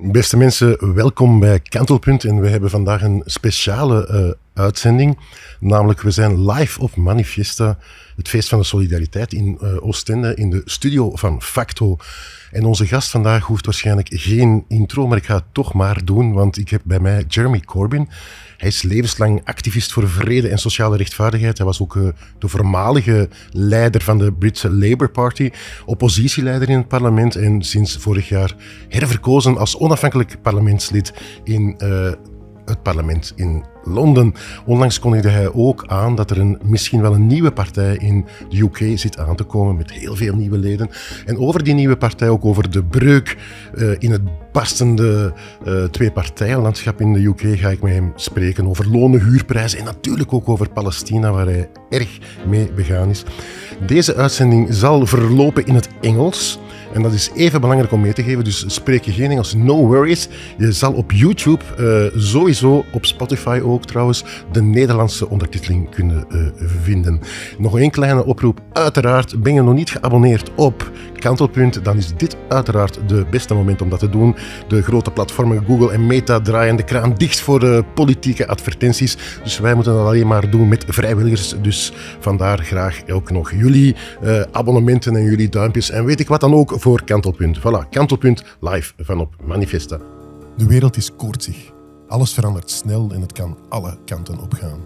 Beste mensen, welkom bij Kantelpunt en we hebben vandaag een speciale uitzending. Namelijk, we zijn live op ManiFiesta, het feest van de solidariteit in Oostende, in de studio van Facto. En onze gast vandaag hoeft waarschijnlijk geen intro, maar ik ga het toch maar doen, want ik heb bij mij Jeremy Corbyn. Hij is levenslang activist voor vrede en sociale rechtvaardigheid. Hij was ook de voormalige leider van de Britse Labour Party, oppositieleider in het parlement en sinds vorig jaar herverkozen als onafhankelijk parlementslid in het parlement in Londen. Onlangs kondigde hij ook aan dat er misschien wel een nieuwe partij in de UK zit aan te komen met heel veel nieuwe leden. En over die nieuwe partij, ook over de breuk in het barstende twee-partijenlandschap in de UK, ga ik met hem spreken over lonen, huurprijzen en natuurlijk ook over Palestina, waar hij erg mee begaan is. Deze uitzending zal verlopen in het Engels. En dat is even belangrijk om mee te geven, dus spreek je geen Engels, no worries. Je zal op YouTube, sowieso op Spotify ook trouwens, de Nederlandse ondertiteling kunnen vinden. Nog één kleine oproep. Uiteraard, ben je nog niet geabonneerd op Kantelpunt, dan is dit uiteraard de beste moment om dat te doen. De grote platformen Google en Meta draaien de kraan dicht voor de politieke advertenties. Dus wij moeten dat alleen maar doen met vrijwilligers. Dus vandaar graag ook nog jullie abonnementen en jullie duimpjes. En weet ik wat dan ook voor Kantelpunt. Voilà, Kantelpunt live vanop ManiFiesta. De wereld is koortsig. Alles verandert snel en het kan alle kanten opgaan.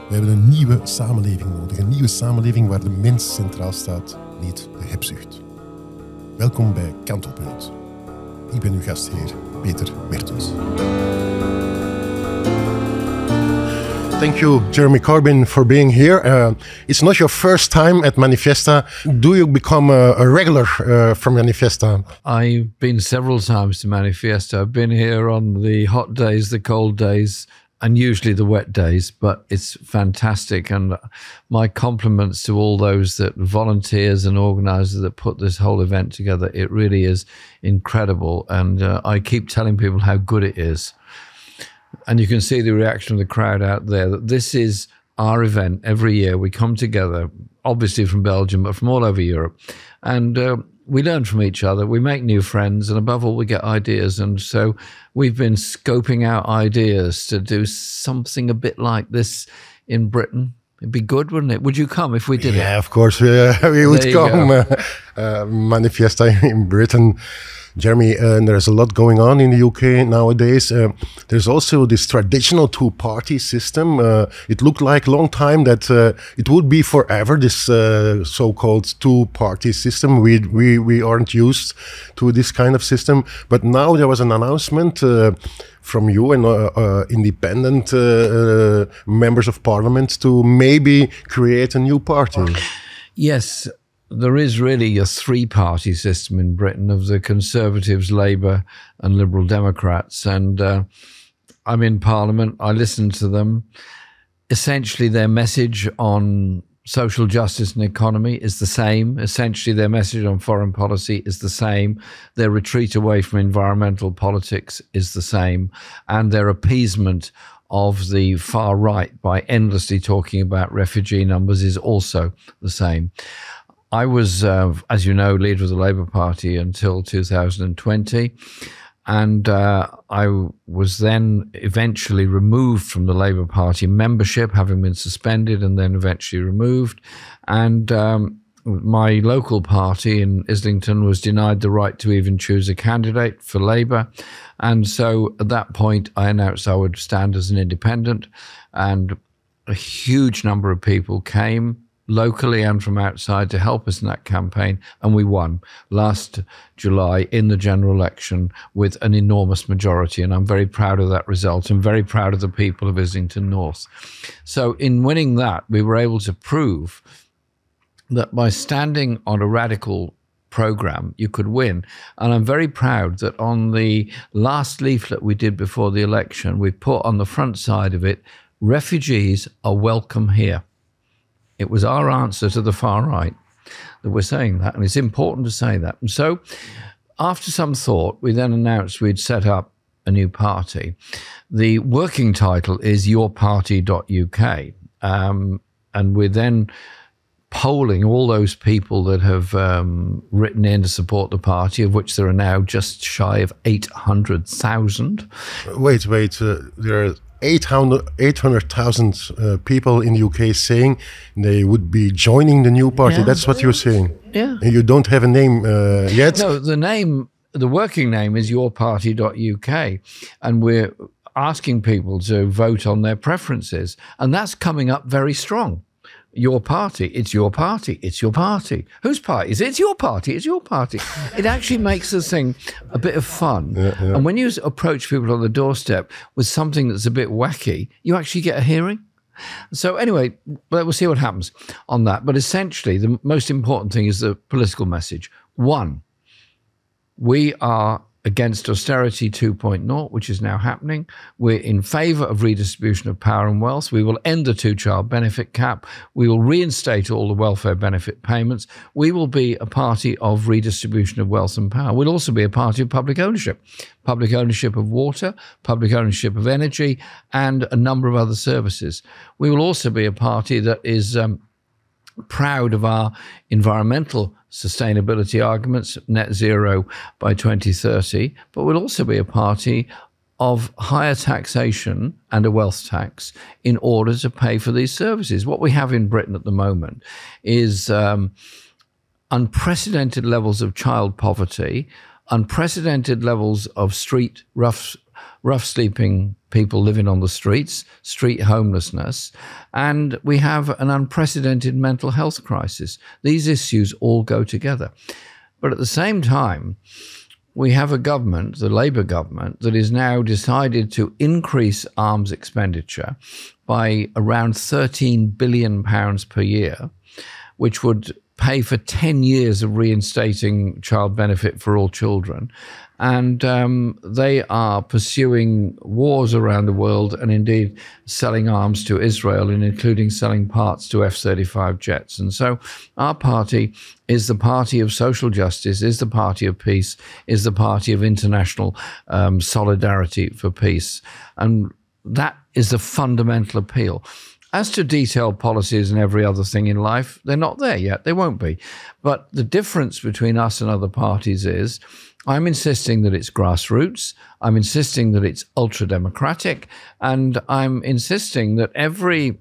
We hebben een nieuwe samenleving nodig. Een nieuwe samenleving waar de mens centraal staat, niet de hebzucht. Welkom bij Kantelpunt. Ik ben uw gastheer, Peter Mertens. Thank you, Jeremy Corbyn, for being here. It's not your first time at ManiFiesta. Do you become a regular from ManiFiesta? I've been several times to ManiFiesta. I've been here on the hot days, the cold days, and usually the wet days, but it's fantastic. And my compliments to all those that volunteers and organisers that put this whole event together. It really is incredible. And I keep telling people how good it is. And you can see the reaction of the crowd out there, that this is our event every year. We come together, obviously from Belgium, but from all over Europe. And we learn from each other. We make new friends. And above all, we get ideas. And so we've been scoping out ideas to do something a bit like this in Britain. It'd be good, wouldn't it? Would you come if we did it? Yeah, of course. We would come. ManiFiesta in Britain. Jeremy, there's a lot going on in the UK nowadays. There's also this traditional two-party system. It looked like a long time that it would be forever, this so-called two-party system. We aren't used to this kind of system. But now there was an announcement from you and independent members of parliament to maybe create a new party. Yes. There is really a three-party system in Britain of the Conservatives, Labour and Liberal Democrats. And I'm in Parliament. I listen to them. Essentially, their message on social justice and economy is the same. Essentially, their message on foreign policy is the same. Their retreat away from environmental politics is the same. And their appeasement of the far right by endlessly talking about refugee numbers is also the same. I was, as you know, leader of the Labour Party until 2020. And I was then eventually removed from the Labour Party membership, having been suspended and then eventually removed. And my local party in Islington was denied the right to even choose a candidate for Labour. And so at that point, I announced I would stand as an independent. And a huge number of people came, locally and from outside, to help us in that campaign, and we won last July in the general election with an enormous majority, and I'm very proud of that result. I'm very proud of the people of Islington North. So in winning that, we were able to prove that by standing on a radical program, you could win. And I'm very proud that on the last leaflet we did before the election, we put on the front side of it, refugees are welcome here. It was our answer to the far right that we're saying that, and it's important to say that. And so after some thought, we then announced we'd set up a new party. The working title is yourparty.uk, and we then polling all those people that have written in to support the party, of which there are now just shy of 800,000. Wait, there are 800,000 people in the UK saying they would be joining the new party. Yeah. That's what you're saying. Yeah. And you don't have a name yet? No, the working name is yourparty.uk, and we're asking people to vote on their preferences, and that's coming up very strong. Your party, it's your party, it's your party. Whose party is it? It's your party, it's your party. It actually makes the thing a bit of fun. Yeah. And when you approach people on the doorstep with something that's a bit wacky, you actually get a hearing. So anyway, we'll see what happens on that. But essentially, the most important thing is the political message. One, we are against austerity 2.0, which is now happening. We're in favour of redistribution of power and wealth. We will end the two-child benefit cap. We will reinstate all the welfare benefit payments. We will be a party of redistribution of wealth and power. We'll also be a party of public ownership of water, public ownership of energy, and a number of other services. We will also be a party that is proud of our environmental sustainability arguments, net zero by 2030, but we'll also be a party of higher taxation and a wealth tax in order to pay for these services. What we have in Britain at the moment is unprecedented levels of child poverty, unprecedented levels of rough sleeping people living on the streets, street homelessness, and we have an unprecedented mental health crisis. These issues all go together. But at the same time, we have a government, the Labour government, that has now decided to increase arms expenditure by around £13 billion per year, which would pay for 10 years of reinstating child benefit for all children. And they are pursuing wars around the world and indeed selling arms to Israel, and including selling parts to F-35 jets. And so our party is the party of social justice, is the party of peace, is the party of international solidarity for peace. And that is the fundamental appeal. As to detailed policies and every other thing in life, they're not there yet. They won't be. But the difference between us and other parties is I'm insisting that it's grassroots. I'm insisting that it's ultra-democratic. And I'm insisting that every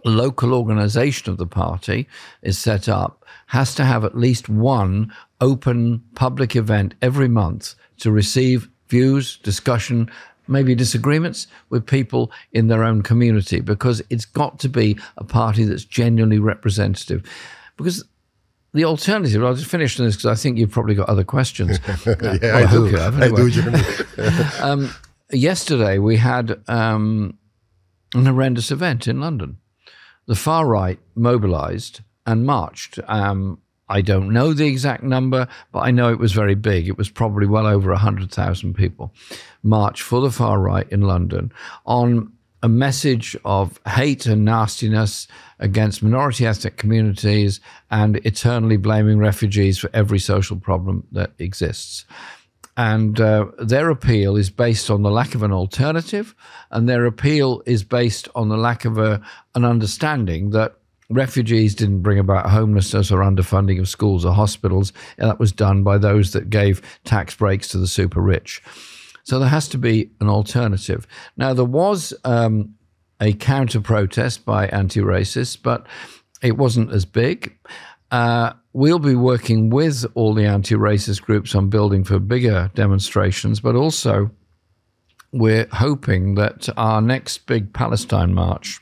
local organization of the party is set up has to have at least one open public event every month to receive views, discussion, maybe disagreements with people in their own community, because it's got to be a party that's genuinely representative. Because the alternative, I'll just finish on this because I think you've probably got other questions. Yeah, I hope you have. Anyway. I do. Yesterday we had an horrendous event in London. The far right mobilised and marched. I don't know the exact number, but I know it was very big. It was probably well over 100,000 people marched for the far right in London on a message of hate and nastiness against minority ethnic communities and eternally blaming refugees for every social problem that exists. And their appeal is based on the lack of an alternative, and their appeal is based on the lack of an understanding that refugees didn't bring about homelessness or underfunding of schools or hospitals, and that was done by those that gave tax breaks to the super rich. So there has to be an alternative. Now, there was a counter-protest by anti-racists, but it wasn't as big. We'll be working with all the anti-racist groups on building for bigger demonstrations, but also we're hoping that our next big Palestine march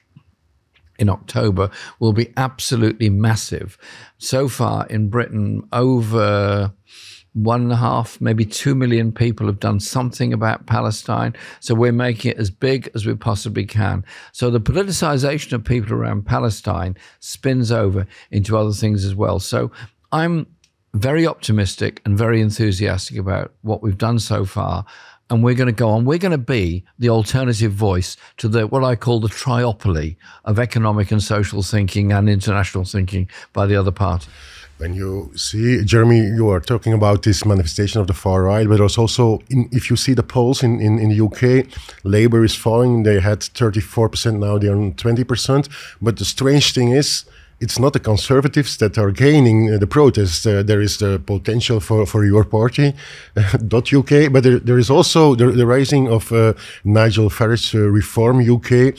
in October will be absolutely massive. So far in Britain, over 1.5, maybe 2 million people have done something about Palestine. So we're making it as big as we possibly can. So the politicization of people around Palestine spins over into other things as well. So I'm very optimistic and very enthusiastic about what we've done so far. And we're going to go on. We're going to be the alternative voice to the what I call the triopoly of economic and social thinking and international thinking by the other party. When you see, Jeremy, you are talking about this manifestation of the far right, but there's also, if you see the polls in the UK, Labour is falling. They had 34%, now they're on 20%. But the strange thing is, it's not the Conservatives that are gaining the protest. There is the potential for your party, .uk, but there is also the rising of Nigel Farage, Reform UK.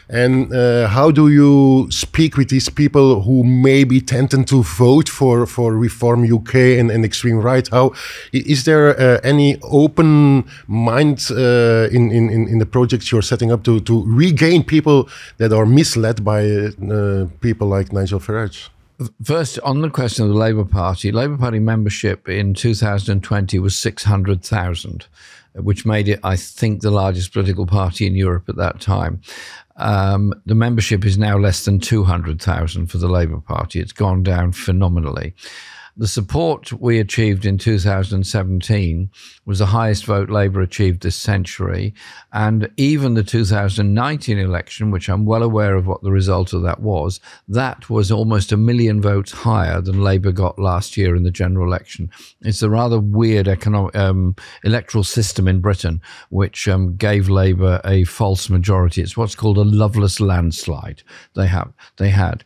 And how do you speak with these people who may be tempted to vote for Reform UK and extreme right? How is there any open mind in the projects you're setting up to regain people that are misled by people like Nigel Farage? First, on the question of the Labour Party membership in 2020 was 600,000, which made it, I think, the largest political party in Europe at that time. The membership is now less than 200,000 for the Labour Party. It's gone down phenomenally. The support we achieved in 2017 was the highest vote Labour achieved this century. And even the 2019 election, which I'm well aware of what the result of that was almost 1 million votes higher than Labour got last year in the general election. It's a rather weird electoral system in Britain, which gave Labour a false majority. It's what's called a loveless landslide they had.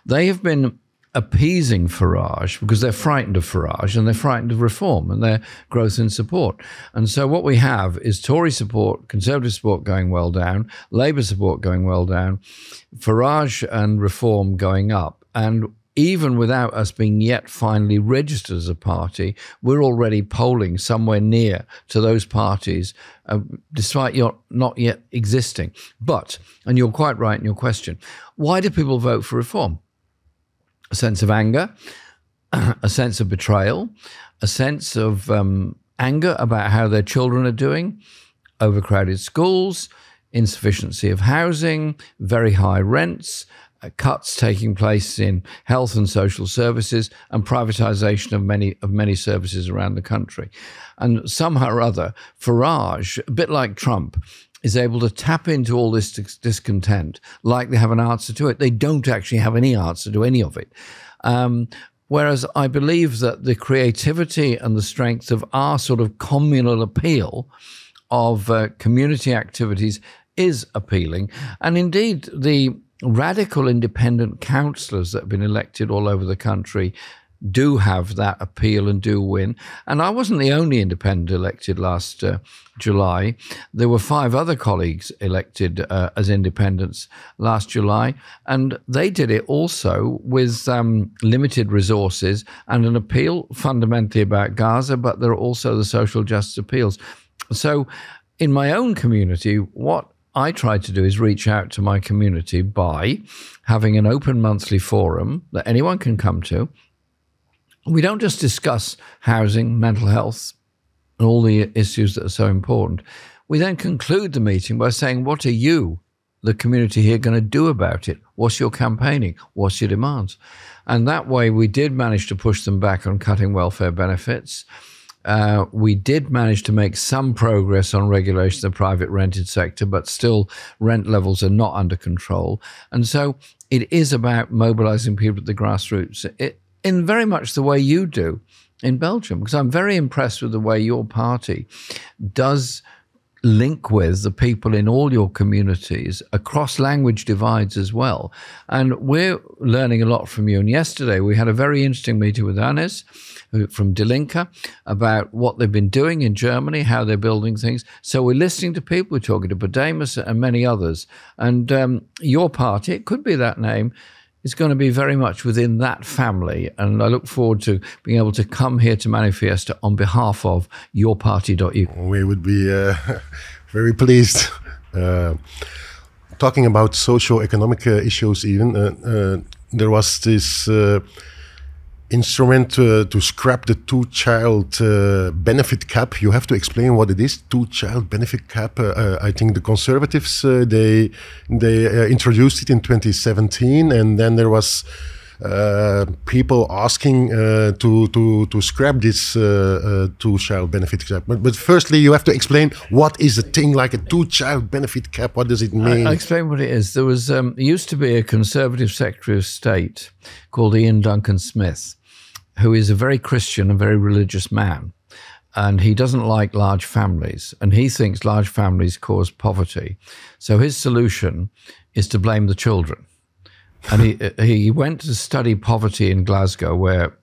They have been appeasing Farage because they're frightened of Farage and they're frightened of reform and their growth in support. And so what we have is Tory support, Conservative support going well down, Labour support going well down, Farage and reform going up. And even without us being yet finally registered as a party, we're already polling somewhere near to those parties, despite not yet existing. But, and you're quite right in your question, why do people vote for reform? A sense of anger, a sense of betrayal, a sense of anger about how their children are doing, overcrowded schools, insufficiency of housing, very high rents, cuts taking place in health and social services, and privatization of many services around the country. And somehow or other, Farage, a bit like Trump, is able to tap into all this discontent like they have an answer to it. They don't actually have any answer to any of it. Whereas I believe that the creativity and the strength of our sort of communal appeal of community activities is appealing. And indeed, the radical independent councillors that have been elected all over the country do have that appeal and do win. And I wasn't the only independent elected last July. There were 5 other colleagues elected as independents last July, and they did it also with limited resources and an appeal fundamentally about Gaza, but there are also the social justice appeals. So in my own community, what I try to do is reach out to my community by having an open monthly forum that anyone can come to. We don't just discuss housing, mental health, and all the issues that are so important. We then conclude the meeting by saying, what are you, the community here, going to do about it? What's your campaigning? What's your demands? And that way we did manage to push them back on cutting welfare benefits. We did manage to make some progress on regulation of the private rented sector, but still rent levels are not under control. And so it is about mobilizing people at the grassroots in very much the way you do in Belgium, because I'm very impressed with the way your party does link with the people in all your communities across language divides as well. And we're learning a lot from you. And yesterday we had a very interesting meeting with Anis from Die Linke about what they've been doing in Germany, how they're building things. So we're listening to people, we're talking to Podemos and many others. And your party, it could be that name, is going to be very much within that family. And I look forward to being able to come here to ManiFiesta on behalf of your party.uk. We would be very pleased. Talking about socio-economic issues even, there was this instrument to scrap the two-child benefit cap. You have to explain what it is, two-child benefit cap. I think the Conservatives, they introduced it in 2017, and then there was people asking to scrap this two-child benefit cap. But firstly, you have to explain what is a thing like a two-child benefit cap. What does it mean? I'll explain what it is. There was used to be a Conservative Secretary of State called Ian Duncan Smith, who is a very Christian and very religious man. And he doesn't like large families. And he thinks large families cause poverty. So his solution is to blame the children. And he went to study poverty in Glasgow, where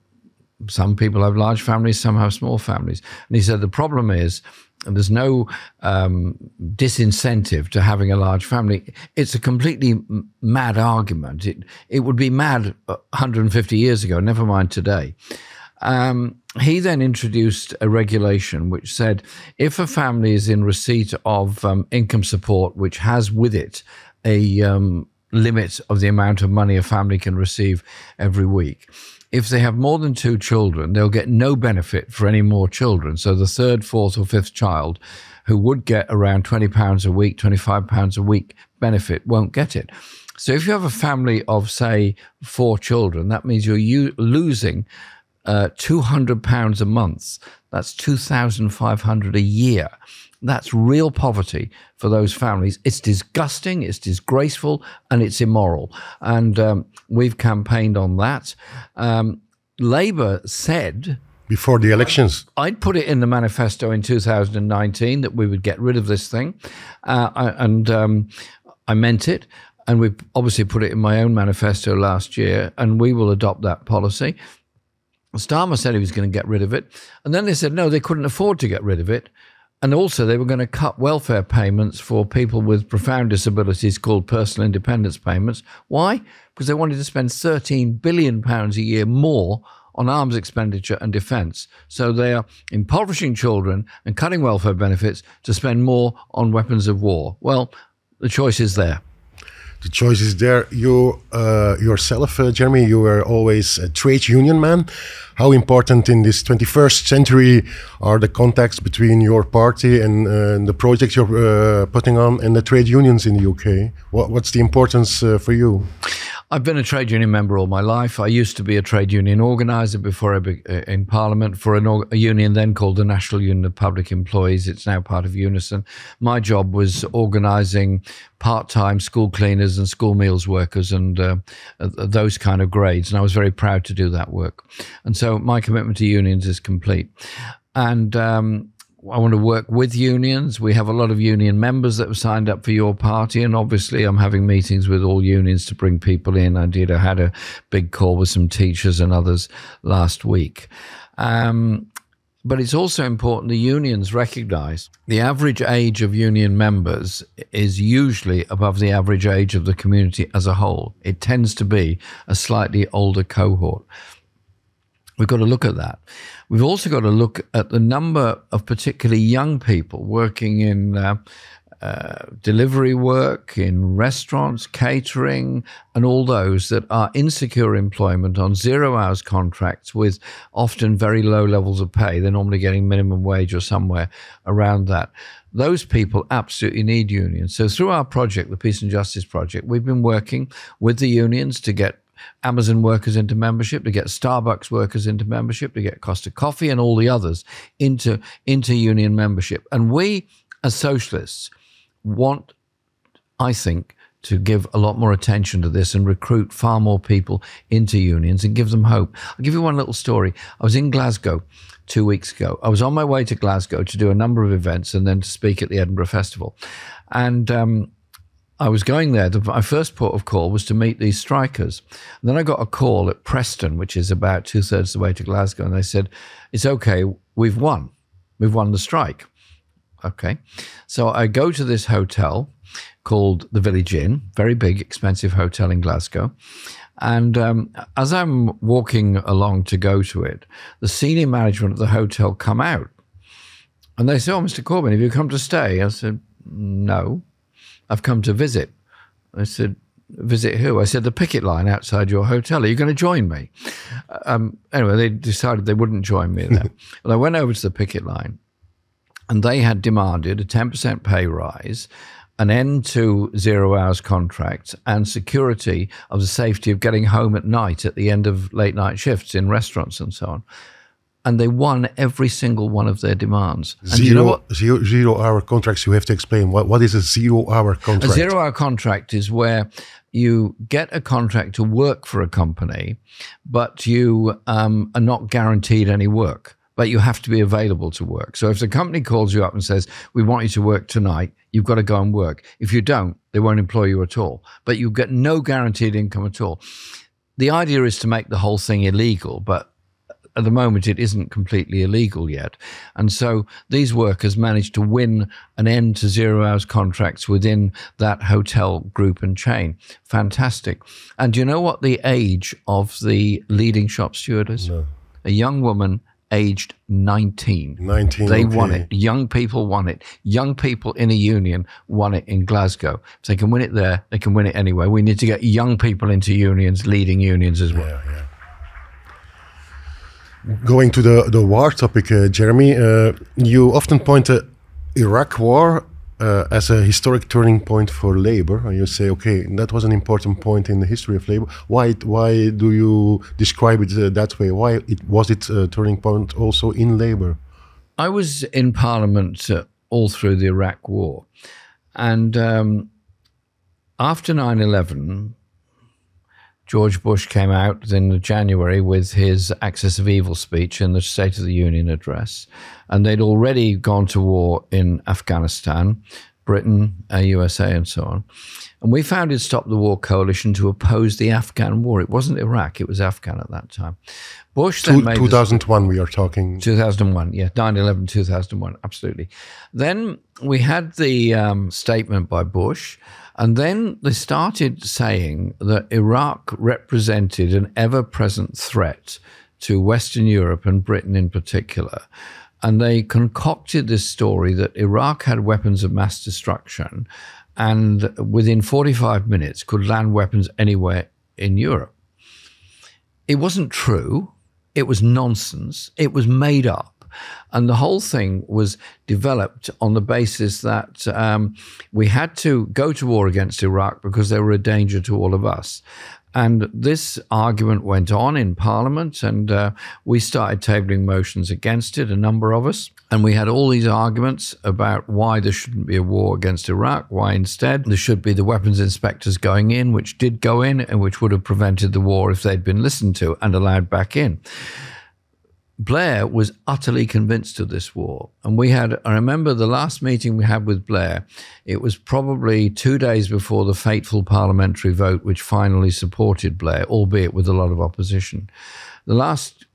some people have large families, some have small families. And he said the problem is there's no disincentive to having a large family. It's a completely mad argument. It would be mad 150 years ago, never mind today. He then introduced a regulation which said if a family is in receipt of income support, which has with it a limit of the amount of money a family can receive every week, if they have more than 2 children, they'll get no benefit for any more children. So the 3rd, 4th or 5th child who would get around £20 a week, £25 a week benefit won't get it. So if you have a family of, say, 4 children, that means you're losing £200 a month. That's £2,500 a year. That's real poverty for those families. It's disgusting, it's disgraceful, and it's immoral. And we've campaigned on that. Labour said... Before the elections. I'd put it in the manifesto in 2019 that we would get rid of this thing. I meant it. And we obviously put it in my own manifesto last year, and we will adopt that policy. Starmer said he was going to get rid of it. And then they said, no, they couldn't afford to get rid of it. And also they were going to cut welfare payments for people with profound disabilities called personal independence payments. Why? Because they wanted to spend £13 billion a year more on arms expenditure and defence. So they are impoverishing children and cutting welfare benefits to spend more on weapons of war. Well, the choice is there. The choice is there. You yourself, Jeremy, you were always a trade union man. How important in this 21st century are the contacts between your party and the projects you're putting on and the trade unions in the UK? What's the importance for you? I've been a trade union member all my life. I used to be a trade union organiser before I became in Parliament for a union then called the National Union of Public Employees. It's now part of Unison. My job was organising part-time school cleaners and school meals workers and those kind of grades. And I was very proud to do that work. And so my commitment to unions is complete. And I want to work with unions. We have a lot of union members that have signed up for your party, and obviously I'm having meetings with all unions to bring people in. I had a big call with some teachers and others last week. But it's also important the unions recognise the average age of union members is usually above the average age of the community as a whole. It tends to be a slightly older cohort. We've got to look at that. We've also got to look at the number of particularly young people working in delivery work, in restaurants, catering, and all those that are insecure employment on 0 hours contracts with often very low levels of pay. They're normally getting minimum wage or somewhere around that. Those people absolutely need unions. So through our project, the Peace and Justice Project, we've been working with the unions to get Amazon workers into membership, to get Starbucks workers into membership, to get Costa Coffee and all the others into union membership. And we, as socialists, want, I think, to give a lot more attention to this and recruit far more people into unions and give them hope. I'll give you one little story. I was in Glasgow 2 weeks ago. I was on my way to Glasgow to do a number of events and then to speak at the Edinburgh Festival. And I was going there. My first port of call was to meet these strikers. And then I got a call at Preston, which is about 2/3 the way to Glasgow. And they said, it's okay, we've won. We've won the strike. Okay. So I go to this hotel called the Village Inn, very big, expensive hotel in Glasgow. And as I'm walking along to go to it, the senior management of the hotel come out. And they say, oh, Mr. Corbyn, have you come to stay? I said, no. I've come to visit. I said, visit who? I said, the picket line outside your hotel. Are you going to join me? Anyway, they decided they wouldn't join me there. Well, I went over to the picket line, and they had demanded a 10% pay rise, an end to 0 hours contracts, and security of the safety of getting home at night at the end of late night shifts in restaurants and so on. And they won every single one of their demands. And you know what? 0 hour contracts, you have to explain. What is a 0 hour contract? A 0 hour contract is where you get a contract to work for a company, but you are not guaranteed any work, but you have to be available to work. So if the company calls you up and says, we want you to work tonight, you've got to go and work. If you don't, they won't employ you at all. But you get no guaranteed income at all. The idea is to make the whole thing illegal, but at the moment it isn't completely illegal yet. And so these workers managed to win an end to 0 hours contracts within that hotel group and chain. Fantastic. And do you know what the age of the leading shop steward is? No. A young woman aged 19. 19, They okay. won it. Young people won it. Young people in a union won it in Glasgow. If they can win it there, they can win it anywhere. We need to get young people into unions, leading unions as well. Yeah. Going to the war topic, Jeremy, you often point to Iraq war as a historic turning point for Labour. And you say, okay, that was an important point in the history of Labour. Why do you describe it that way? Why was it a turning point also in Labour? I was in Parliament all through the Iraq war. And after 9/11, George Bush came out in January with his Axis of Evil speech in the State of the Union address. And they'd already gone to war in Afghanistan, Britain, USA, and so on. And we founded Stop the War Coalition to oppose the Afghan war. It wasn't Iraq, it was Afghan at that time. Bush then made 2001 we are talking. 2001, yeah, 9/11, 2001, absolutely. Then we had the statement by Bush, and then they started saying that Iraq represented an ever-present threat to Western Europe and Britain in particular. And they concocted this story that Iraq had weapons of mass destruction and within 45 minutes could land weapons anywhere in Europe. It wasn't true. It was nonsense. It was made up. And the whole thing was developed on the basis that we had to go to war against Iraq because they were a danger to all of us. And this argument went on in Parliament, and we started tabling motions against it, a number of us. And we had all these arguments about why there shouldn't be a war against Iraq, why instead there should be the weapons inspectors going in, which did go in, and which would have prevented the war if they'd been listened to and allowed back in. Blair was utterly convinced of this war. And I remember the last meeting we had with Blair, it was probably 2 days before the fateful parliamentary vote, which finally supported Blair, albeit with a lot of opposition. The last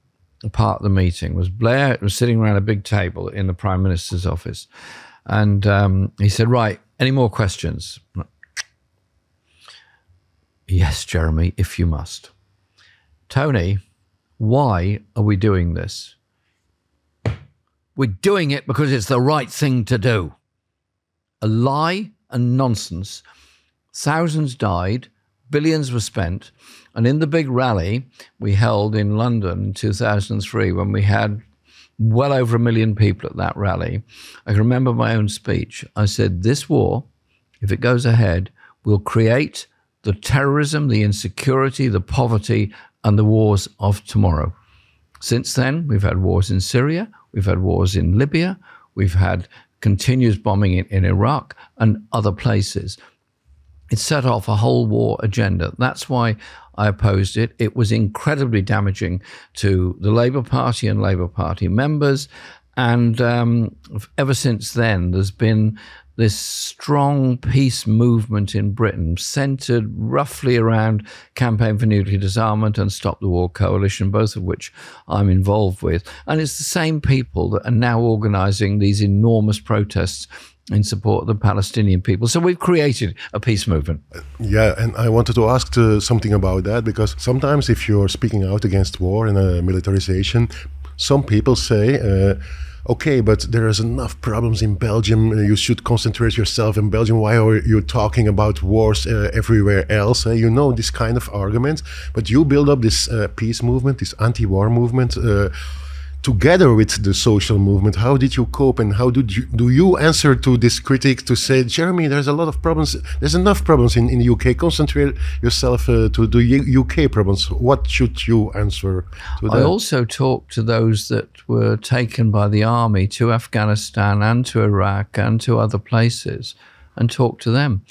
part of the meeting was Blair was sitting around a big table in the Prime Minister's office. And he said, right, any more questions? Yes, Jeremy, if you must. Tony, why are we doing this? We're doing it because it's the right thing to do. A lie and nonsense. Thousands died, billions were spent, and in the big rally we held in London in 2003, when we had well over 1 million people at that rally, I can remember my own speech. I said, this war, if it goes ahead, will create the terrorism, the insecurity, the poverty, and the wars of tomorrow. Since then, we've had wars in Syria, we've had wars in Libya, we've had continuous bombing in Iraq and other places. It set off a whole war agenda. That's why I opposed it. It was incredibly damaging to the Labour Party and Labour Party members. And ever since then, there's been this strong peace movement in Britain, centred roughly around Campaign for Nuclear Disarmament and Stop the War Coalition, both of which I'm involved with. And it's the same people that are now organising these enormous protests in support of the Palestinian people. So we've created a peace movement. Yeah, and I wanted to ask something about that, because sometimes if you're speaking out against war and militarization, some people say, okay, but there is enough problems in Belgium. You should concentrate yourself in Belgium. Why are you talking about wars everywhere else? You know, this kind of arguments. But you build up this peace movement, this anti-war movement, together with the social movement. How did you cope, and how do you answer to this critic to say, Jeremy, there's a lot of problems, there's enough problems in the UK, concentrate yourself to the UK problems? What should you answer to that? I also talked to those that were taken by the army to Afghanistan and to Iraq and to other places, and talked to them.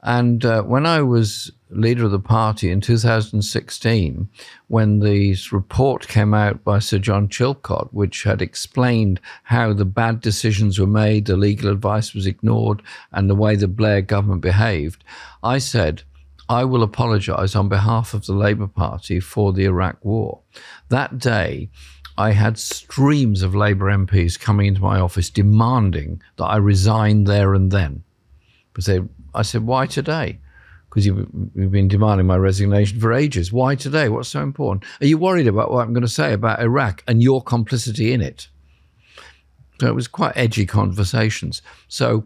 And when I was leader of the party in 2016, when this report came out by Sir John Chilcot, which had explained how the bad decisions were made, the legal advice was ignored, and the way the Blair government behaved, I said, I will apologise on behalf of the Labour Party for the Iraq war. That day, I had streams of Labour MPs coming into my office demanding that I resign there and then. I said, why today? Because you've been demanding my resignation for ages. Why today? What's so important? Are you worried about what I'm going to say about Iraq and your complicity in it? So it was quite edgy conversations. So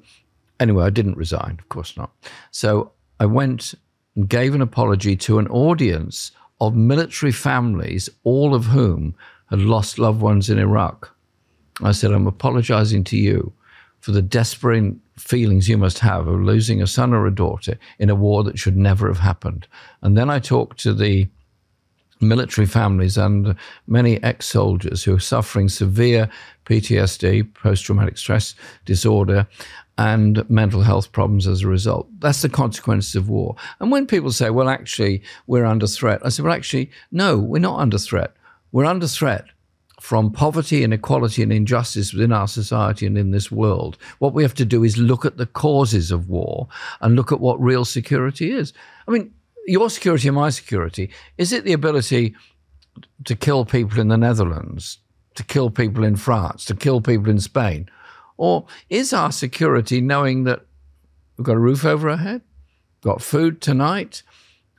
anyway, I didn't resign, of course not. So I went and gave an apology to an audience of military families, all of whom had lost loved ones in Iraq. I said, I'm apologizing to you for the desperate feelings you must have of losing a son or a daughter in a war that should never have happened. And then I talked to the military families and many ex-soldiers who are suffering severe PTSD, post-traumatic stress disorder, and mental health problems as a result. That's the consequences of war. And when people say, well, actually, we're under threat, I say, well, actually, no, we're not under threat. We're under threat from poverty, inequality, and injustice within our society and in this world. What we have to do is look at the causes of war and look at what real security is. I mean, your security and my security, is it the ability to kill people in the Netherlands, to kill people in France, to kill people in Spain? Or is our security knowing that we've got a roof over our head, got food tonight,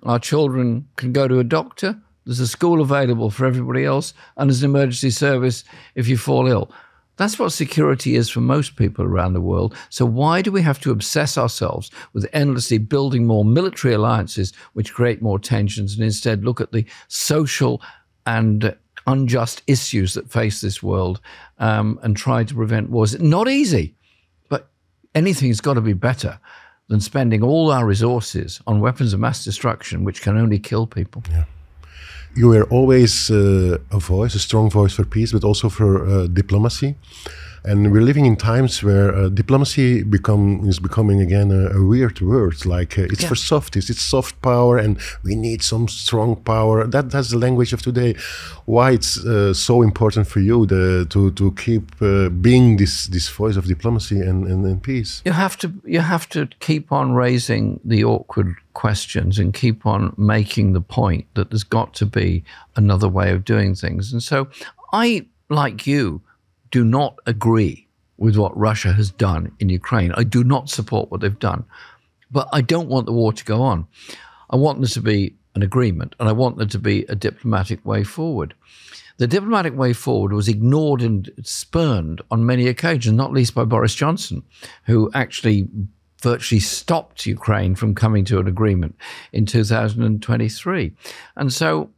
our children can go to a doctor, there's a school available for everybody else, and there's an emergency service if you fall ill? That's what security is for most people around the world. So why do we have to obsess ourselves with endlessly building more military alliances which create more tensions, and instead look at the social and unjust issues that face this world and try to prevent wars? Not easy, but anything's got to be better than spending all our resources on weapons of mass destruction, which can only kill people. Yeah. You were always a strong voice for peace, but also for diplomacy. And we're living in times where diplomacy is becoming again a weird word. Like it's for softies, it's soft power, and we need some strong power. That's the language of today. Why it's so important for you to keep being this voice of diplomacy and peace? You have to keep on raising the awkward questions and keep on making the point that there's got to be another way of doing things. And so I, like you, do not agree with what Russia has done in Ukraine. I do not support what they've done. But I don't want the war to go on. I want there to be an agreement, and I want there to be a diplomatic way forward. The diplomatic way forward was ignored and spurned on many occasions, not least by Boris Johnson, who actually virtually stopped Ukraine from coming to an agreement in 2023. And so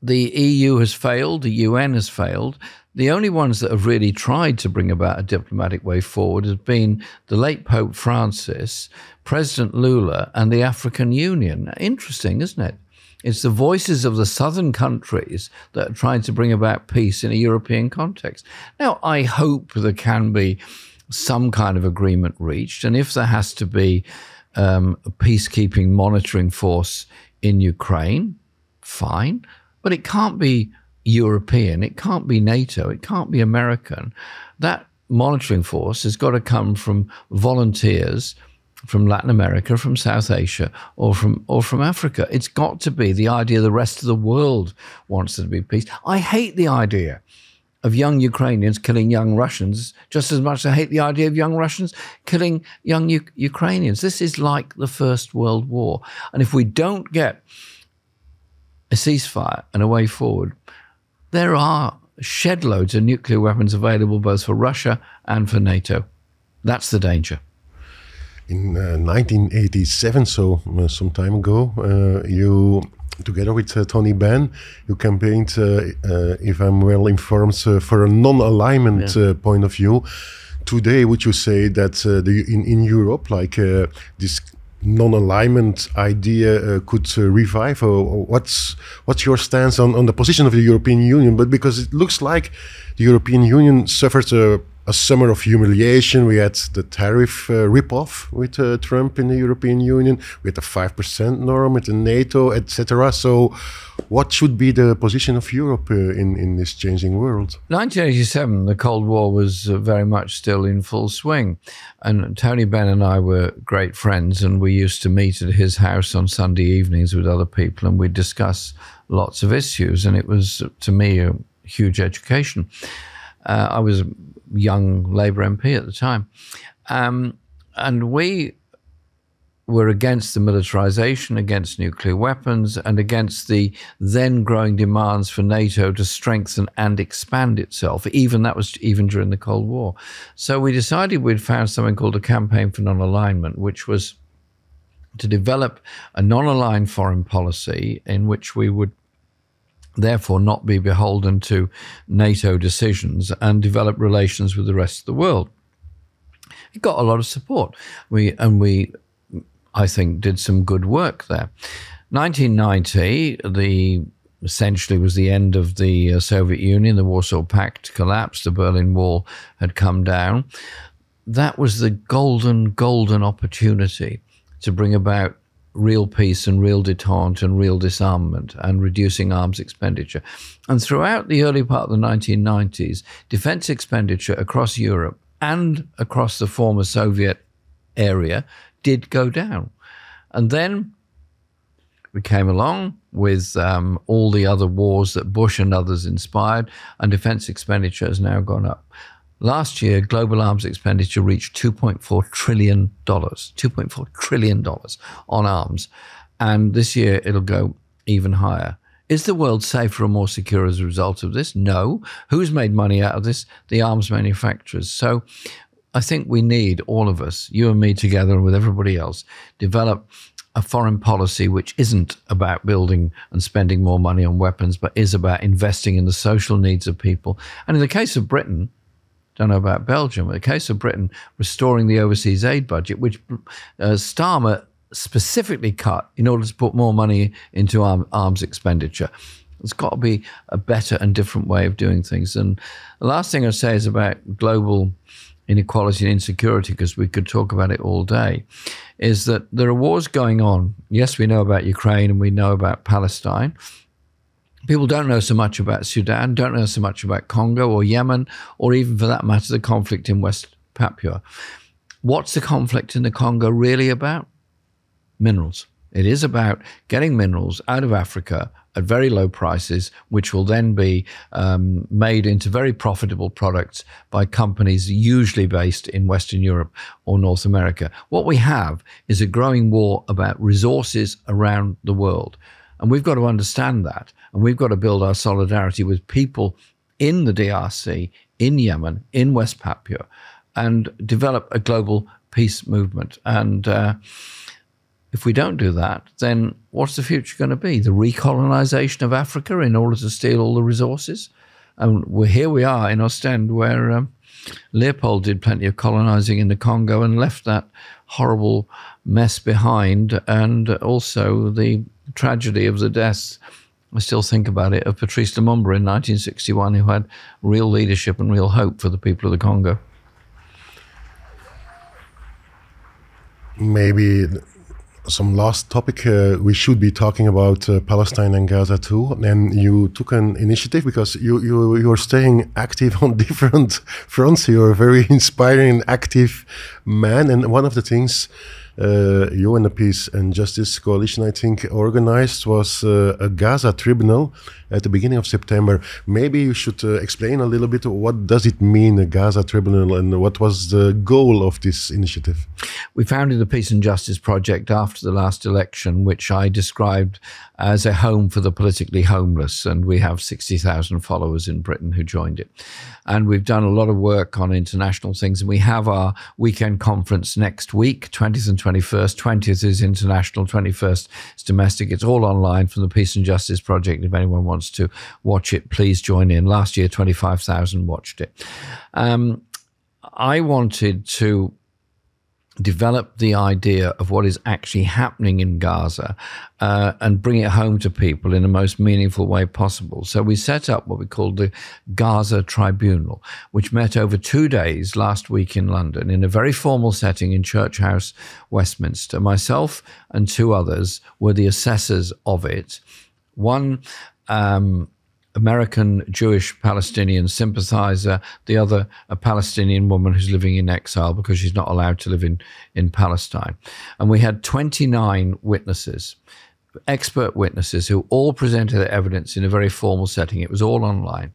the EU has failed, the UN has failed. The only ones that have really tried to bring about a diplomatic way forward has been the late Pope Francis, President Lula, and the African Union. Interesting, isn't it? It's the voices of the southern countries that are trying to bring about peace in a European context. Now, I hope there can be some kind of agreement reached, and if there has to be a peacekeeping monitoring force in Ukraine, fine, but it can't be European, it can't be NATO, it can't be American. That monitoring force has got to come from volunteers from Latin America, from South Asia, or from Africa. It's got to be the idea the rest of the world wants there to be peace. I hate the idea of young Ukrainians killing young Russians just as much as I hate the idea of young Russians killing young Ukrainians. This is like the First World War. And if we don't get a ceasefire and a way forward, there are shed loads of nuclear weapons available both for Russia and for NATO. That's the danger. In 1987, so some time ago, you, together with Tony Benn, you campaigned, if I'm well informed, for a non-alignment point of view. Today, would you say that in Europe, like this non-alignment idea could revive, or what's your stance on the position of the European Union? But because it looks like the European Union suffered a a summer of humiliation. We had the tariff rip-off with Trump in the European Union. We had the 5% norm with the NATO, etc. So what should be the position of Europe in this changing world? 1987, the Cold War was very much still in full swing. And Tony Benn and I were great friends, and we used to meet at his house on Sunday evenings with other people, and we'd discuss lots of issues. And it was, to me, a huge education. I was a young Labour MP at the time. And we were against the militarisation, against nuclear weapons, and against the then growing demands for NATO to strengthen and expand itself. That was even during the Cold War. So we decided we'd found something called a Campaign for Non-Alignment, which was to develop a non-aligned foreign policy in which we would therefore not be beholden to NATO decisions and develop relations with the rest of the world. It got a lot of support. We, I think, did some good work there. 1990, essentially was the end of the Soviet Union. The Warsaw Pact collapsed. The Berlin Wall had come down. That was the golden opportunity to bring about real peace and real détente and real disarmament and reducing arms expenditure. And throughout the early part of the 1990s, defense expenditure across Europe and across the former Soviet area did go down. And then we came along with all the other wars that Bush and others inspired, and defense expenditure has now gone up. Last year, global arms expenditure reached $2.4 trillion, $2.4 trillion on arms. And this year, it'll go even higher. Is the world safer or more secure as a result of this? No. Who's made money out of this? The arms manufacturers. So I think we need, all of us, you and me together with everybody else, develop a foreign policy which isn't about building and spending more money on weapons, but is about investing in the social needs of people. And in the case of Britain, don't know about Belgium, but in the case of Britain, restoring the overseas aid budget, which Starmer specifically cut in order to put more money into arms expenditure. There's got to be a better and different way of doing things. And the last thing I'll say is about global inequality and insecurity, because we could talk about it all day, is that there are wars going on. Yes, we know about Ukraine and we know about Palestine. People don't know so much about Sudan, don't know so much about Congo or Yemen, or even for that matter, the conflict in West Papua. What's the conflict in the Congo really about? Minerals. It is about getting minerals out of Africa at very low prices, which will then be made into very profitable products by companies usually based in Western Europe or North America. What we have is a growing war about resources around the world. And we've got to understand that. And we've got to build our solidarity with people in the DRC, in Yemen, in West Papua, and develop a global peace movement. And if we don't do that, then what's the future going to be? The recolonization of Africa in order to steal all the resources? And here we are in Ostend, where Leopold did plenty of colonizing in the Congo and left that horrible mess behind, and also the tragedy of the deaths, I still think about it, of Patrice Lumumba in 1961, who had real leadership and real hope for the people of the Congo. Maybe some last topic, we should be talking about Palestine and Gaza too. And you took an initiative because you're staying active on different fronts. You're a very inspiring and active man. And one of the things you and the Peace and Justice Coalition, I think, organized was a Gaza tribunal at the beginning of September. Maybe you should explain a little bit what does it mean, a Gaza tribunal, and what was the goal of this initiative? We founded the Peace and Justice Project after the last election, which I described as a home for the politically homeless, and we have 60,000 followers in Britain who joined it. And we've done a lot of work on international things, and we have our weekend conference next week, 20th and 21st. 20th is international, 21st is domestic. It's all online from the Peace and Justice Project. If anyone wants to watch it, please join in. Last year, 25,000 watched it. I wanted to develop the idea of what is actually happening in Gaza and bring it home to people in the most meaningful way possible. So we set up what we called the Gaza Tribunal, which met over 2 days last week in London in a very formal setting in Church House, Westminster. Myself and 2 others were the assessors of it. One American Jewish Palestinian sympathizer, the other a Palestinian woman who's living in exile because she's not allowed to live in Palestine. And we had 29 witnesses, expert witnesses, who all presented their evidence in a very formal setting. It was all online.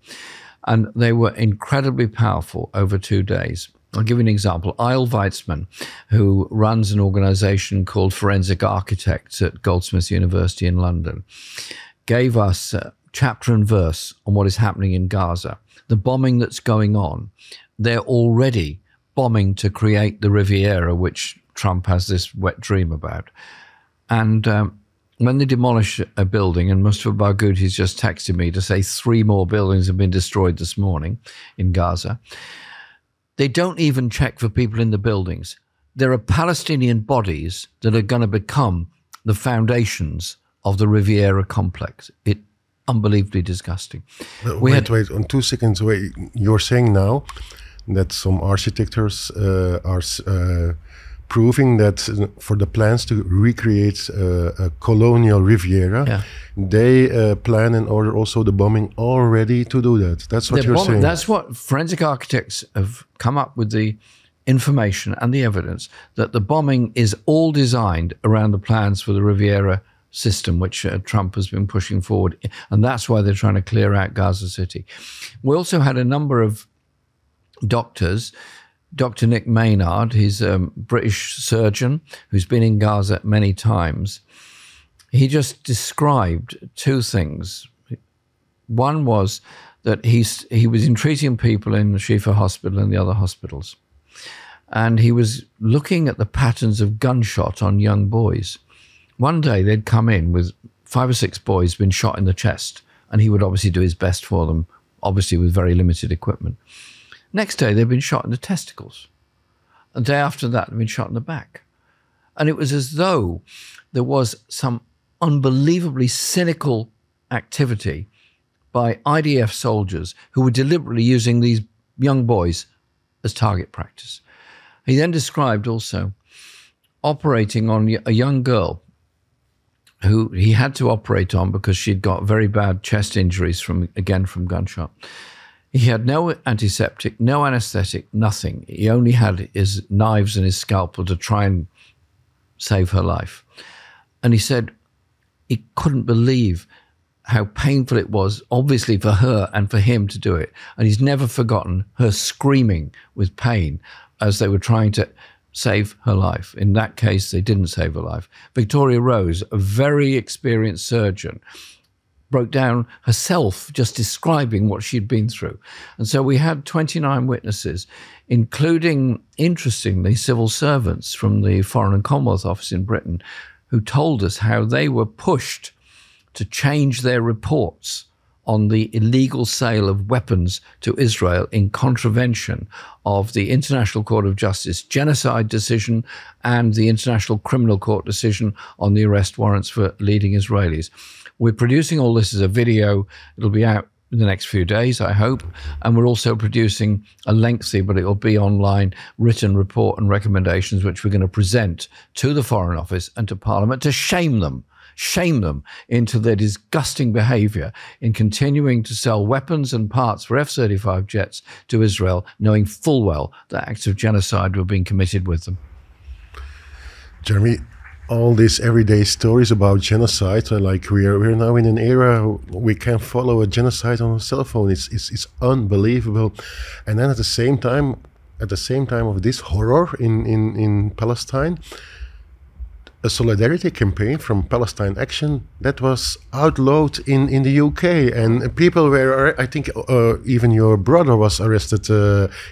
And they were incredibly powerful over 2 days. I'll give you an example. Eyal Weitzman, who runs an organization called Forensic Architects at Goldsmiths University in London, gave us chapter and verse on what is happening in Gaza, the bombing that's going on. They're already bombing to create the Riviera, which Trump has this wet dream about. And when they demolish a building, and Mustafa Barghouti's just texted me to say 3 more buildings have been destroyed this morning in Gaza, they don't even check for people in the buildings. There are Palestinian bodies that are going to become the foundations of the Riviera complex. It's unbelievably disgusting. Wait, on 2 seconds. Wait, you're saying now that some architects are proving that for the plans to recreate a colonial Riviera, they plan and order also the bombing already to do that. That's what you're saying. That's what forensic architects have come up with, the information and the evidence that the bombing is all designed around the plans for the Riviera system, which Trump has been pushing forward. And that's why they're trying to clear out Gaza City. We also had a number of doctors. Dr. Nick Maynard, he's a British surgeon who's been in Gaza many times. He just described 2 things. One was that he was treating people in the Shifa Hospital and the other hospitals. And he was looking at the patterns of gunshot on young boys. One day they'd come in with 5 or 6 boys been shot in the chest, and he would obviously do his best for them, obviously with very limited equipment. Next day they'd been shot in the testicles. The day after that they'd been shot in the back. And it was as though there was some unbelievably cynical activity by IDF soldiers who were deliberately using these young boys as target practice. He then described also operating on a young girl who he had to operate on because she'd got very bad chest injuries from gunshot. He had no antiseptic, no anesthetic, nothing. He only had his knives and his scalpel to try and save her life. And he said he couldn't believe how painful it was, obviously for her and for him to do it. And he's never forgotten her screaming with pain as they were trying to save her life. In that case, they didn't save her life. Victoria Rose, a very experienced surgeon, broke down herself just describing what she'd been through. And so we had 29 witnesses, including, interestingly, civil servants from the Foreign and Commonwealth Office in Britain, who told us how they were pushed to change their reports on the illegal sale of weapons to Israel in contravention of the International Court of Justice genocide decision and the International Criminal Court decision on the arrest warrants for leading Israelis. We're producing all this as a video. It'll be out in the next few days, I hope. And we're also producing a lengthy, but it'll be online, written report and recommendations, which we're going to present to the Foreign Office and to Parliament to shame them into their disgusting behavior in continuing to sell weapons and parts for F-35 jets to Israel, knowing full well that acts of genocide were being committed with them. Jeremy, all these everyday stories about genocide, like we're now in an era we can follow a genocide on a cell phone. It's unbelievable. And then at the same time of this horror in Palestine, a solidarity campaign from Palestine Action that was outlawed in the UK, and people were, I think even your brother was arrested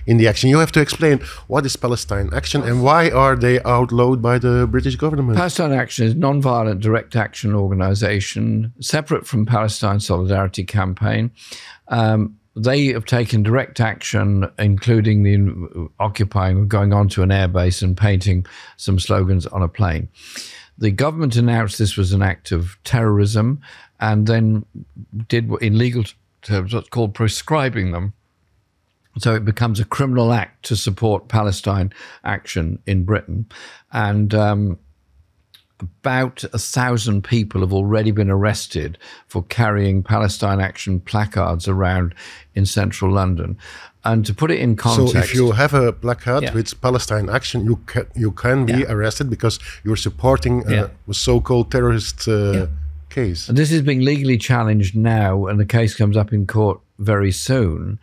in the action. You have to explain what is Palestine Action and why are they outlawed by the British government? Palestine Action is a non-violent direct action organisation separate from Palestine Solidarity Campaign. they have taken direct action, including the occupying, going onto an airbase and painting some slogans on a plane. The government announced this was an act of terrorism and then did, in legal terms, what's called prescribing them. So it becomes a criminal act to support Palestine action in Britain. And about 1,000 people have already been arrested for carrying Palestine action placards around in central London. And to put it in context... So if you have a placard with Palestine action, you can be arrested because you're supporting a so-called terrorist case. And this is being legally challenged now, and the case comes up in court very soon.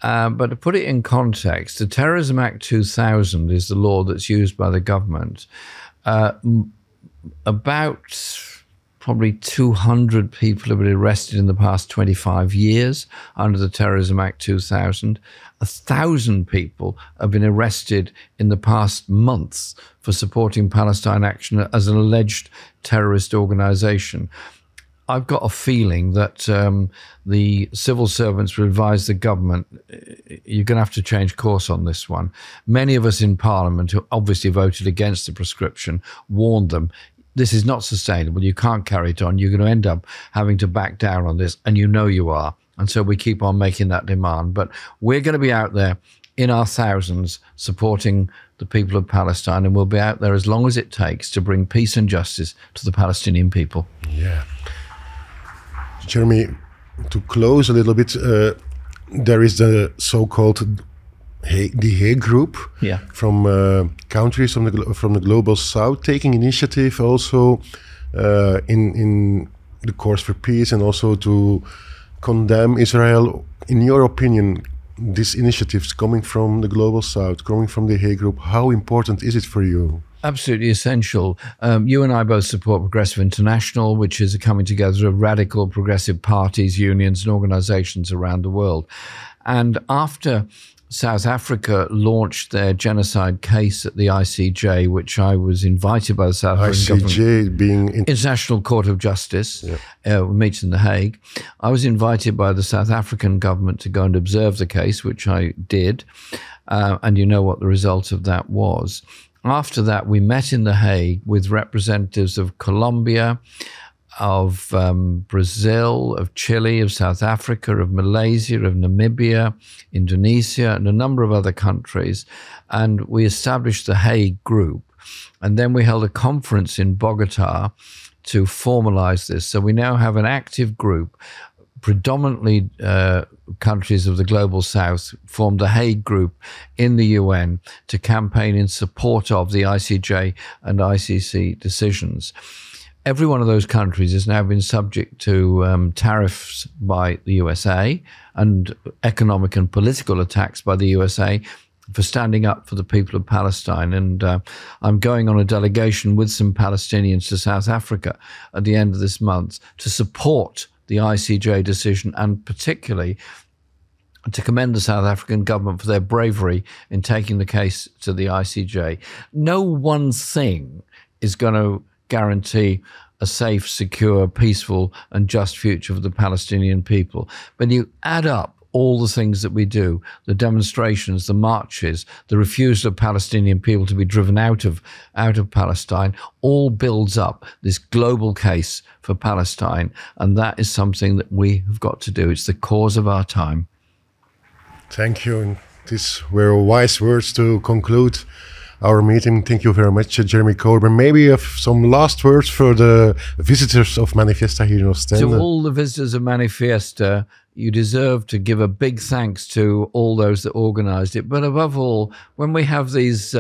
But to put it in context, the Terrorism Act 2000 is the law that's used by the government. About probably 200 people have been arrested in the past 25 years under the Terrorism Act 2000. 1,000 people have been arrested in the past months for supporting Palestine action as an alleged terrorist organization. I've got a feeling that the civil servants will advise the government, you're going to have to change course on this one. Many of us in Parliament who obviously voted against the prescription warned them, this is not sustainable, you can't carry it on, you're going to end up having to back down on this, and you know you are. And so we keep on making that demand. But we're going to be out there in our thousands supporting the people of Palestine, and we'll be out there as long as it takes to bring peace and justice to the Palestinian people. Yeah. Jeremy, to close a little bit, there is the so-called the Hague Group from countries from the global south taking initiative also in the course for peace and also to condemn Israel. In your opinion, these initiatives coming from the global south, coming from the Hague Group, how important is it for you? Absolutely essential. You and I both support Progressive International, which is a coming together of radical progressive parties, unions and organizations around the world. And after South Africa launched their genocide case at the ICJ, which I was invited by the South African government. ICJ being... International Court of Justice, meets in The Hague. I was invited by the South African government to go and observe the case, which I did. And you know what the result of that was. After that, we met in The Hague with representatives of Colombia, of Brazil, of Chile, of South Africa, of Malaysia, of Namibia, Indonesia, and a number of other countries. And we established the Hague Group. And then we held a conference in Bogota to formalize this. So we now have an active group, predominantly countries of the global south, formed the Hague Group in the UN to campaign in support of the ICJ and ICC decisions. Every one of those countries has now been subject to tariffs by the USA and economic and political attacks by the USA for standing up for the people of Palestine. And I'm going on a delegation with some Palestinians to South Africa at the end of this month to support the ICJ decision, and particularly to commend the South African government for their bravery in taking the case to the ICJ. No one thing is going to guarantee a safe, secure, peaceful and just future for the Palestinian people. But you add up all the things that we do, the demonstrations, the marches, the refusal of Palestinian people to be driven out of Palestine, all builds up this global case for Palestine. And that is something that we have got to do. It's the cause of our time. Thank you. And these were wise words to conclude our meeting. Thank you very much, Jeremy Corbyn. Maybe you have some last words for the visitors of ManiFiesta here in Ostende. To all the visitors of ManiFiesta, you deserve to give a big thanks to all those that organized it. But above all, when we have these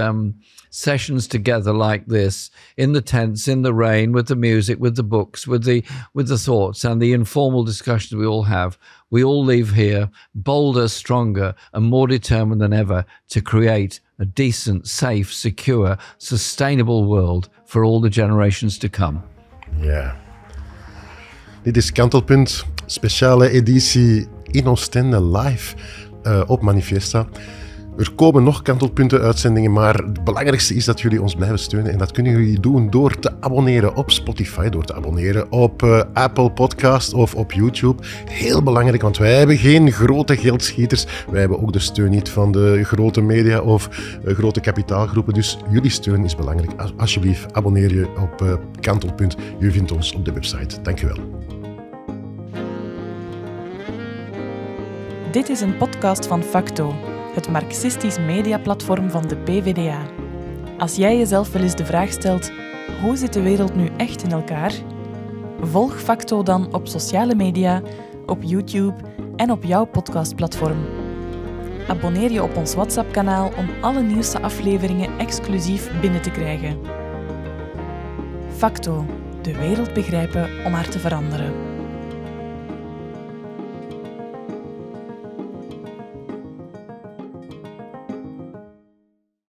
sessions together like this, in the tents, in the rain, with the music, with the books, with the thoughts and the informal discussions we all have, we all leave here bolder, stronger and more determined than ever to create a decent, safe, secure, sustainable world for all the generations to come. Ja. Dit is Kantelpunt, speciale editie in Ostende live op ManiFiesta. Er komen nog kantelpunten-uitzendingen, maar het belangrijkste is dat jullie ons blijven steunen. En dat kunnen jullie doen door te abonneren op Spotify, door te abonneren op Apple Podcast of op YouTube. Heel belangrijk, want wij hebben geen grote geldschieters. Wij hebben ook de steun niet van de grote media of grote kapitaalgroepen. Dus jullie steun is belangrijk. Alsjeblieft, abonneer je op Kantelpunt. Je vindt ons op de website. Dank je wel. Dit is een podcast van Facto, het marxistisch mediaplatform van de PvdA. Als jij jezelf wel eens de vraag stelt, hoe zit de wereld nu echt in elkaar? Volg Facto dan op sociale media, op YouTube en op jouw podcastplatform. Abonneer je op ons WhatsApp-kanaal om alle nieuwste afleveringen exclusief binnen te krijgen. Facto, de wereld begrijpen om haar te veranderen.